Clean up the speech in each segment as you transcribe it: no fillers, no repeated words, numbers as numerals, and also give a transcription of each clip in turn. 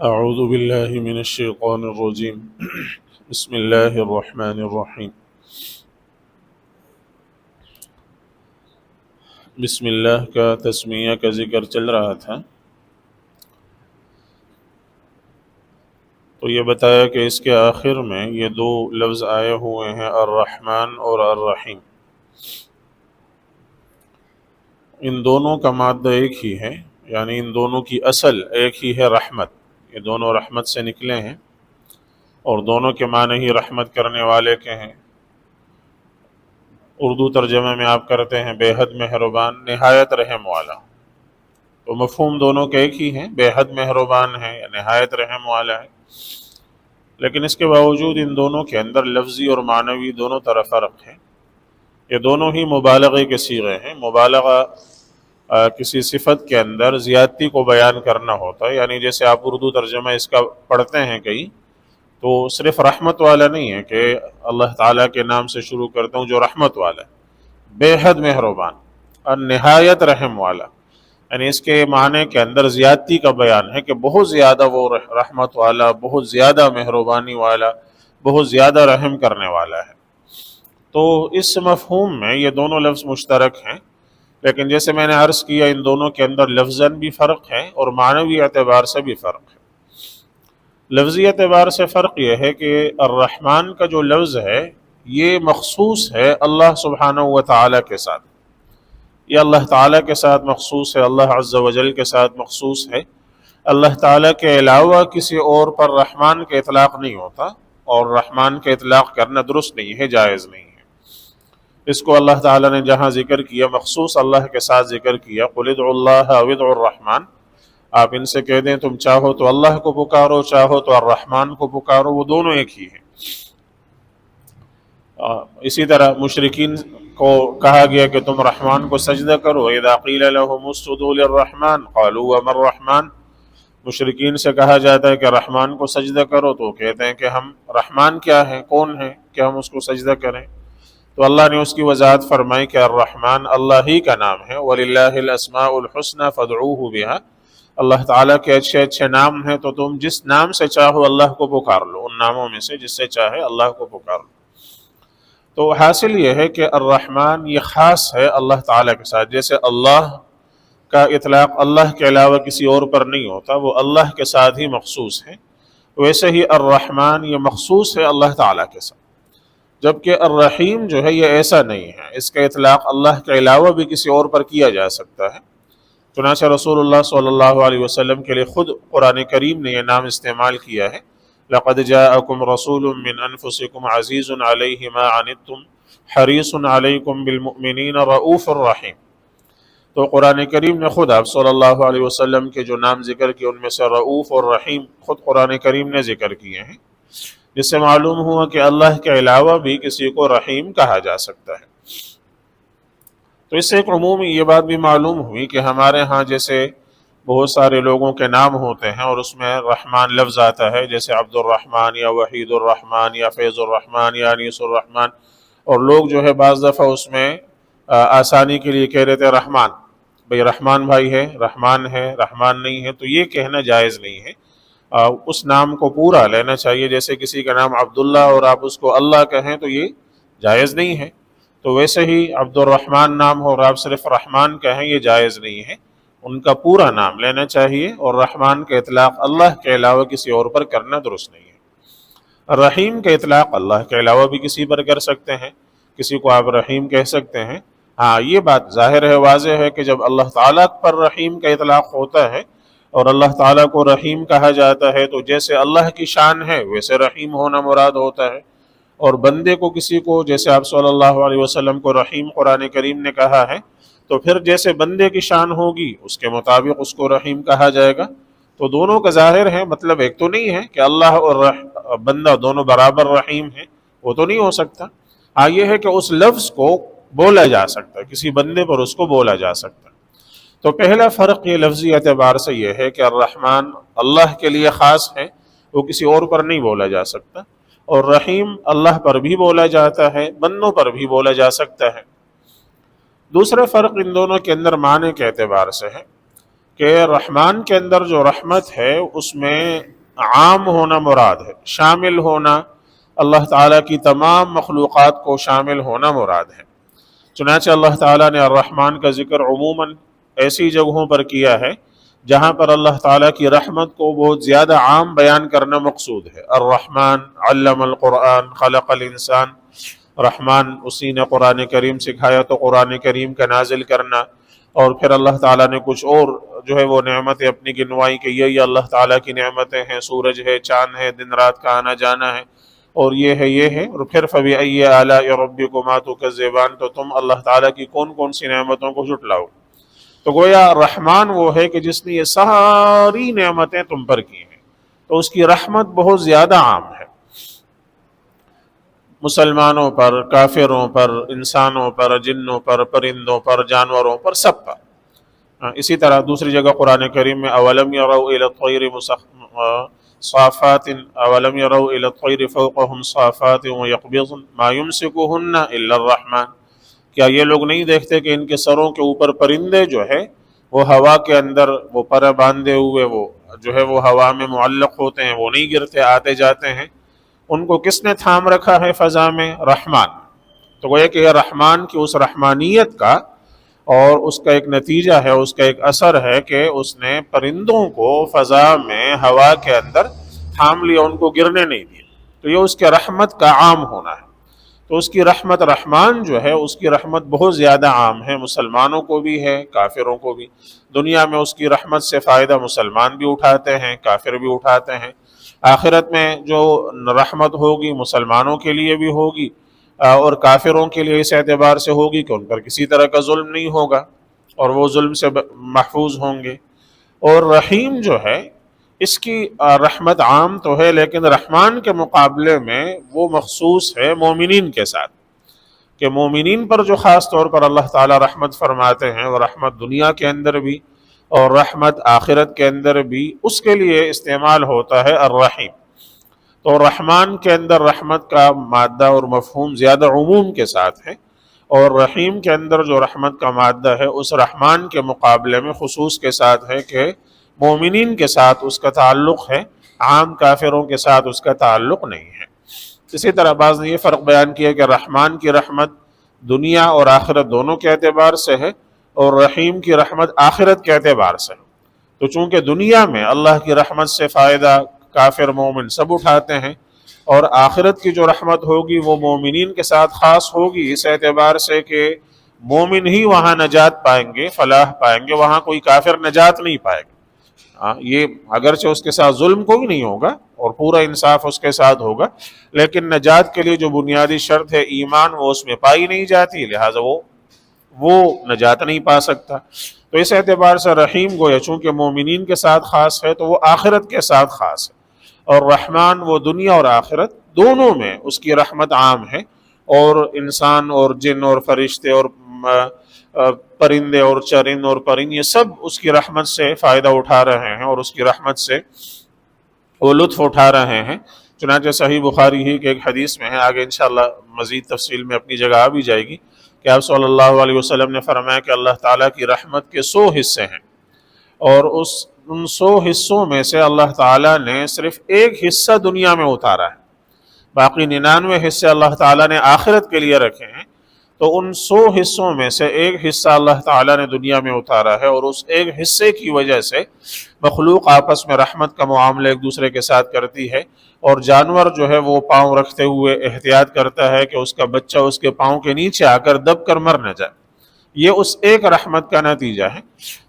أعوذ بالله من الشيطان الرجيم بسم الله الرحمن الرحيم بسم اللہ کا تسمیہ کا ذکر چل رہا تھا، تو یہ بتایا کہ اس کے آخر میں یہ دو لفظ آئے ہوئے ہیں، الرحمن اور الرحیم۔ ان دونوں کا مادہ ایک ہی ہے، یعنی ان دونوں کی اصل ایک ہی ہے، رحمت۔ یہ دونوں رحمت سے نکلے ہیں اور دونوں کے معنی ہی رحمت کرنے والے کے ہیں۔ اردو ترجمے میں آپ کرتے ہیں بے حد مہربان، نہایت رحم والا، تو مفہوم دونوں کے ایک ہی ہیں، بے حد مہربان ہے یا نہایت رحم والا ہے، لیکن اس کے باوجود ان دونوں کے اندر لفظی اور معنوی دونوں طرح فرق ہے۔ یہ دونوں ہی مبالغے کے صیغے ہیں۔ مبالغہ کسی صفت کے اندر زیادتی کو بیان کرنا ہوتا ہے، یعنی جیسے آپ اردو ترجمہ اس کا پڑھتے ہیں کہیں، تو صرف رحمت والا نہیں ہے کہ اللہ تعالیٰ کے نام سے شروع کرتا ہوں جو رحمت والا ہے، بے حد مہربان اور نہایت رحم والا، یعنی اس کے معنی کے اندر زیادتی کا بیان ہے کہ بہت زیادہ وہ رحمت والا، بہت زیادہ مہربانی والا، بہت زیادہ رحم کرنے والا ہے۔ تو اس مفہوم میں یہ دونوں لفظ مشترک ہیں، لیکن جیسے میں نے عرض کیا ان دونوں کے اندر لفظاً بھی فرق ہے اور معنوی اعتبار سے بھی فرق ہے۔ لفظی اعتبار سے فرق یہ ہے کہ الرحمن کا جو لفظ ہے یہ مخصوص ہے اللہ سبحانہ و تعالیٰ کے ساتھ، یہ اللہ تعالیٰ کے ساتھ مخصوص ہے، اللہ عز و جل کے ساتھ مخصوص ہے۔ اللہ تعالیٰ کے علاوہ کسی اور پر رحمان کا اطلاق نہیں ہوتا، اور رحمان کا اطلاق کرنا درست نہیں ہے، جائز نہیں ہے۔ اس کو اللہ تعالیٰ نے جہاں ذکر کیا مخصوص اللہ کے ساتھ ذکر کیا، قُلِ ادْعُوا اللَّهَ أَوِ ادْعُوا الرَّحْمَنَ، آپ ان سے کہہ دیں تم چاہو تو اللہ کو پکارو، چاہو تو الرحمن کو پکارو، وہ دونوں ایک ہی ہیں۔ اسی طرح مشرکین کو کہا گیا کہ تم رحمان کو سجدہ کرو، اذا قیل لهم اسجدوا للرحمن قالوا وما الرحمن، مشرکین سے کہا جاتا ہے کہ رحمان کو سجدہ کرو تو کہتے ہیں کہ ہم رحمان کیا ہے، کون ہے کہ ہم اس کو سجدہ کریں؟ تو اللہ نے اس کی وضاحت فرمائی کہ الرحمن اللہ ہی کا نام ہے، وَلِلَّهِ الْأَسْمَاءُ الْحُسْنَى فَادْعُوهُ بِهَا، اللہ تعالیٰ کے اچھے اچھے نام ہیں، تو تم جس نام سے چاہو اللہ کو پکار لو، ان ناموں میں سے جس سے چاہے اللہ کو پکار لو۔ تو حاصل یہ ہے کہ الرحمن یہ خاص ہے اللہ تعالیٰ کے ساتھ، جیسے اللہ کا اطلاق اللہ کے علاوہ کسی اور پر نہیں ہوتا، وہ اللہ کے ساتھ ہی مخصوص ہے، ویسے ہی الرحمن یہ مخصوص ہے اللہ تعالیٰ کے ساتھ۔ جبکہ الرحیم جو ہے یہ ایسا نہیں ہے، اس کا اطلاق اللہ کے علاوہ بھی کسی اور پر کیا جا سکتا ہے۔ چنانچہ رسول اللہ صلی اللہ علیہ وسلم کے لیے خود قرآن کریم نے یہ نام استعمال کیا ہے، لَقَدْ جَاءَكُمْ رَسُولٌ مِّنْ أَنفُسِكُمْ عَزِيزٌ عَلَيْهِ مَا عَنِتُّمْ حَرِيصٌ عَلَيْكُمْ بِالْمُؤْمِنِينَ رَؤُوفٌ رَحِيمٌ۔ تو قرآن کریم نے خود آپ صلی اللہ علیہ وسلم کے جو نام ذکر کیے ان میں سے رؤوف اور رحیم خود قرآن کریم نے ذکر کیے ہیں، جس سے معلوم ہوا کہ اللہ کے علاوہ بھی کسی کو رحیم کہا جا سکتا ہے۔ تو اس سے ایک عمومی یہ بات بھی معلوم ہوئی کہ ہمارے ہاں جیسے بہت سارے لوگوں کے نام ہوتے ہیں اور اس میں رحمان لفظ آتا ہے، جیسے عبد الرحمن یا وحید الرحمن یا فیض الرحمن یا انیس الرحمن، اور لوگ جو ہے بعض دفعہ اس میں آسانی کے لیے کہہ رہتے رحمان، بھئی رحمان بھائی ہے، رحمان ہے، رحمان نہیں ہے، تو یہ کہنا جائز نہیں ہے۔ اس نام کو پورا لینا چاہیے، جیسے کسی کا نام عبداللہ اور آپ اس کو اللہ کہیں تو یہ جائز نہیں ہے، تو ویسے ہی عبد الرحمن نام ہو اور آپ صرف رحمان کہیں یہ جائز نہیں ہے، ان کا پورا نام لینا چاہیے، اور رحمان کا اطلاق اللہ کے علاوہ کسی اور پر کرنا درست نہیں ہے۔ رحیم کا اطلاق اللہ کے علاوہ بھی کسی پر کر سکتے ہیں، کسی کو آپ رحیم کہہ سکتے ہیں۔ ہاں یہ بات ظاہر ہے، واضح ہے کہ جب اللہ تعالیٰ پر رحیم کا اطلاق ہوتا ہے اور اللہ تعالیٰ کو رحیم کہا جاتا ہے، تو جیسے اللہ کی شان ہے ویسے رحیم ہونا مراد ہوتا ہے، اور بندے کو کسی کو جیسے آپ صلی اللہ علیہ وسلم کو رحیم قرآن کریم نے کہا ہے، تو پھر جیسے بندے کی شان ہوگی اس کے مطابق اس کو رحیم کہا جائے گا۔ تو دونوں کا ظاہر ہے، مطلب ایک تو نہیں ہے کہ اللہ اور بندہ دونوں برابر رحیم ہیں، وہ تو نہیں ہو سکتا۔ ہاں یہ ہے کہ اس لفظ کو بولا جا سکتا ہے، کسی بندے پر اس کو بولا جا سکتا ہے۔ تو پہلا فرق یہ لفظی اعتبار سے یہ ہے کہ الرحمن اللہ کے لیے خاص ہے، وہ کسی اور پر نہیں بولا جا سکتا، اور رحیم اللہ پر بھی بولا جاتا ہے، بندوں پر بھی بولا جا سکتا ہے۔ دوسرا فرق ان دونوں کے اندر معنی کے اعتبار سے ہے کہ رحمان کے اندر جو رحمت ہے اس میں عام ہونا مراد ہے، شامل ہونا، اللہ تعالیٰ کی تمام مخلوقات کو شامل ہونا مراد ہے۔ چنانچہ اللہ تعالیٰ نے الرحمن کا ذکر عموماً ایسی جگہوں پر کیا ہے جہاں پر اللہ تعالیٰ کی رحمت کو بہت زیادہ عام بیان کرنا مقصود ہے۔ الرحمن علم القرآن خلق الانسان، رحمان اسی نے قرآن کریم سکھایا، تو قرآن کریم کا نازل کرنا، اور پھر اللہ تعالیٰ نے کچھ اور جو ہے وہ نعمتیں اپنی گنوائی کہ یہ اللہ تعالیٰ کی نعمتیں ہیں، سورج ہے، چاند ہے، دن رات کا آنا جانا ہے، اور یہ ہے، اور پھر فَبِأَيِّ آلَاءِ رَبِّكُمَا تُكَذِّبَانِ، تو تم اللہ تعالیٰ کی کون کون سی نعمتوں کو جھٹلاؤ۔ تو گویا رحمان وہ ہے کہ جس نے یہ ساری نعمتیں تم پر کی ہیں، تو اس کی رحمت بہت زیادہ عام ہے، مسلمانوں پر، کافروں پر، انسانوں پر، جنوں پر، پرندوں پر، جانوروں پر، سب پر۔ اسی طرح دوسری جگہ قرآن کریم میں اولم یروا الی الطیر صافات اولم یروا الی الطیر فوقهم صافات ویقبضن ما یمسکہن الا الرحمن، کیا یہ لوگ نہیں دیکھتے کہ ان کے سروں کے اوپر پرندے جو ہے وہ ہوا کے اندر وہ پر باندھے ہوئے وہ جو ہے وہ ہوا میں معلق ہوتے ہیں، وہ نہیں گرتے، آتے جاتے ہیں، ان کو کس نے تھام رکھا ہے فضا میں؟ رحمان۔ تو گویا کہ یہ رحمان کی اس رحمانیت کا اور اس کا ایک نتیجہ ہے، اس کا ایک اثر ہے کہ اس نے پرندوں کو فضا میں ہوا کے اندر تھام لیا، ان کو گرنے نہیں دیا۔ تو یہ اس کے رحمت کا عام ہونا ہے۔ تو اس کی رحمت، رحمان جو ہے اس کی رحمت بہت زیادہ عام ہے، مسلمانوں کو بھی ہے، کافروں کو بھی۔ دنیا میں اس کی رحمت سے فائدہ مسلمان بھی اٹھاتے ہیں، کافر بھی اٹھاتے ہیں۔ آخرت میں جو رحمت ہوگی مسلمانوں کے لیے بھی ہوگی اور کافروں کے لیے اس اعتبار سے ہوگی کہ ان پر کسی طرح کا ظلم نہیں ہوگا اور وہ ظلم سے محفوظ ہوں گے۔ اور رحیم جو ہے اس کی رحمت عام تو ہے، لیکن رحمان کے مقابلے میں وہ مخصوص ہے مومنین کے ساتھ، کہ مومنین پر جو خاص طور پر اللہ تعالیٰ رحمت فرماتے ہیں، وہ رحمت دنیا کے اندر بھی اور رحمت آخرت کے اندر بھی اس کے لیے استعمال ہوتا ہے الرحیم۔ تو رحمان کے اندر رحمت کا مادہ اور مفہوم زیادہ عموم کے ساتھ ہے، اور رحیم کے اندر جو رحمت کا مادہ ہے اس رحمان کے مقابلے میں خصوص کے ساتھ ہے کہ مومنین کے ساتھ اس کا تعلق ہے، عام کافروں کے ساتھ اس کا تعلق نہیں ہے۔ اسی طرح بعض نے یہ فرق بیان کیا کہ رحمان کی رحمت دنیا اور آخرت دونوں کے اعتبار سے ہے، اور رحیم کی رحمت آخرت کے اعتبار سے ہے۔ تو چونکہ دنیا میں اللہ کی رحمت سے فائدہ کافر مومن سب اٹھاتے ہیں، اور آخرت کی جو رحمت ہوگی وہ مومنین کے ساتھ خاص ہوگی اس اعتبار سے کہ مومن ہی وہاں نجات پائیں گے، فلاح پائیں گے، وہاں کوئی کافر نجات نہیں پائے گا۔ یہ اگرچہ اس کے ساتھ ظلم کوئی نہیں ہوگا اور پورا انصاف اس کے ساتھ ہوگا، لیکن نجات کے لیے جو بنیادی شرط ہے ایمان، وہ اس میں پائی نہیں جاتی، لہٰذا وہ نجات نہیں پا سکتا۔ تو اس اعتبار سے رحیم گویا چونکہ مومنین کے ساتھ خاص ہے تو وہ آخرت کے ساتھ خاص ہے، اور رحمان وہ دنیا اور آخرت دونوں میں اس کی رحمت عام ہے، اور انسان اور جن اور فرشتے اور پرندے اور چرند اور پرند یہ سب اس کی رحمت سے فائدہ اٹھا رہے ہیں اور اس کی رحمت سے وہ لطف اٹھا رہے ہیں۔ چنانچہ صحیح بخاری ہی کے ایک حدیث میں ہے، آگے انشاءاللہ مزید تفصیل میں اپنی جگہ آ بھی جائے گی، کہ آپ صلی اللہ علیہ وسلم نے فرمایا کہ اللہ تعالیٰ کی رحمت کے 100 حصے ہیں، اور ان 100 حصوں میں سے اللہ تعالیٰ نے صرف ایک حصہ دنیا میں اتارا ہے، باقی 99 حصے اللہ تعالیٰ نے آخرت کے لیے رکھے ہیں۔ تو ان 100 حصوں میں سے ایک حصہ اللہ تعالیٰ نے دنیا میں اتارا ہے، اور اس ایک حصے کی وجہ سے مخلوق آپس میں رحمت کا معاملہ ایک دوسرے کے ساتھ کرتی ہے، اور جانور جو ہے وہ پاؤں رکھتے ہوئے احتیاط کرتا ہے کہ اس کا بچہ اس کے پاؤں کے نیچے آ کر دب کر مر نہ جائے۔ یہ اس ایک رحمت کا نتیجہ ہے۔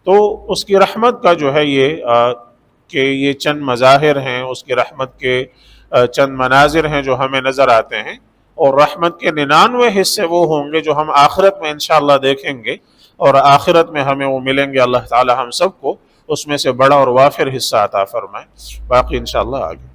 تو اس کی رحمت کا جو ہے یہ چند مظاہر ہیں، اس کی رحمت کے چند مناظر ہیں جو ہمیں نظر آتے ہیں، اور رحمت کے 99 حصے وہ ہوں گے جو ہم آخرت میں انشاءاللہ دیکھیں گے، اور آخرت میں ہمیں وہ ملیں گے۔ اللہ تعالی ہم سب کو اس میں سے بڑا اور وافر حصہ عطا فرمائے۔ باقی انشاءاللہ آگے